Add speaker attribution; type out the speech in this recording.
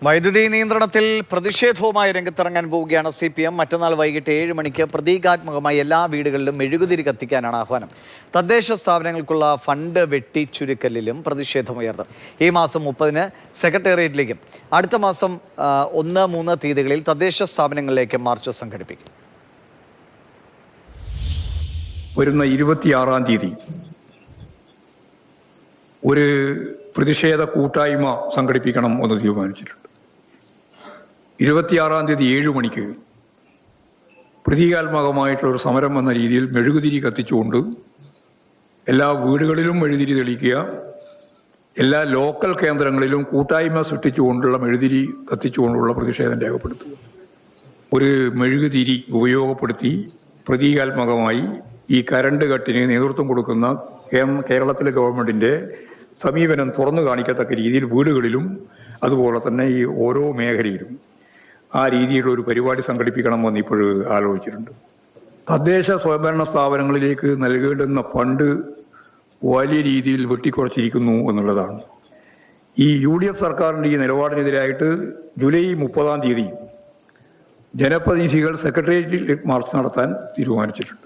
Speaker 1: വൈദ്യുതി നിയന്ത്രണത്തിൽ പ്രതിഷേധവുമായി രംഗത്തിറങ്ങാൻ പോവുകയാണ് CPM. മറ്റന്നാൾ വൈകിട്ട് 7 മണിക്ക് പ്രതീകാത്മകമായി എല്ലാ വീടുകളിലും മെഴുകുതിരി കത്തിക്കാനാണ് ആഹ്വാനം. തദ്ദേശ സ്ഥാപനങ്ങൾക്കുള്ള ഫണ്ട് വെട്ടിച്ചുരുക്കലിലും പ്രതിഷേധമുയർന്നു. ഈ മാസം 30-ന് സെക്രട്ടേറിയറ്റിലേക്കും അടുത്ത മാസം 1, 3 തീയതികളിൽ തദ്ദേശ സ്ഥാപനങ്ങളിലേക്ക് മാർച്ച് സംഘടിപ്പിക്കും.
Speaker 2: വരുന്ന 26-ാം തീയതി ഒരു പ്രതിഷേധ കൂട്ടായ്മ സംഘടിപ്പിക്കണം എന്ന് തീരുമാനിച്ചിട്ടുണ്ട്. 26-ാം തീയതി 7 മണിക്ക് പ്രതീകാത്മകമായിട്ടുള്ളൊരു സമരം എന്ന രീതിയിൽ മെഴുകുതിരി കത്തിച്ചുകൊണ്ട് എല്ലാ വീടുകളിലും മെഴുകുതിരി തെളിയിക്കുക, എല്ലാ ലോക്കൽ കേന്ദ്രങ്ങളിലും കൂട്ടായ്മ സൃഷ്ടിച്ചുകൊണ്ടുള്ള മെഴുകുതിരി കത്തിച്ചുകൊണ്ടുള്ള പ്രതിഷേധം രേഖപ്പെടുത്തുക. ഒരു മെഴുകുതിരി ഉപയോഗപ്പെടുത്തി പ്രതീകാത്മകമായി ഈ കരണ്ട് കട്ടിന് നേതൃത്വം കൊടുക്കുന്ന കേരളത്തിലെ ഗവൺമെൻറ്റിൻ്റെ സമീപനം തുറന്നു കാണിക്കത്തക്ക രീതിയിൽ വീടുകളിലും അതുപോലെ തന്നെ ഈ ഓരോ മേഖലയിലും ആ രീതിയിലുള്ള ഒരു പരിപാടി സംഘടിപ്പിക്കണമെന്ന് ഇപ്പോൾ ആലോചിച്ചിട്ടുണ്ട്. തദ്ദേശ സ്വയംഭരണ സ്ഥാപനങ്ങളിലേക്ക് നൽകേണ്ടുന്ന ഫണ്ട് വലിയ രീതിയിൽ വെട്ടിക്കുറച്ചിരിക്കുന്നു എന്നുള്ളതാണ്. ഈ UDF സർക്കാരിൻ്റെ ഈ നിലപാടിനെതിരായിട്ട് ജൂലൈ 30-ാം തീയതി ജനപ്രതിനിധികൾ സെക്രട്ടേറിയറ്റിൽ മാർച്ച് നടത്താൻ തീരുമാനിച്ചിട്ടുണ്ട്.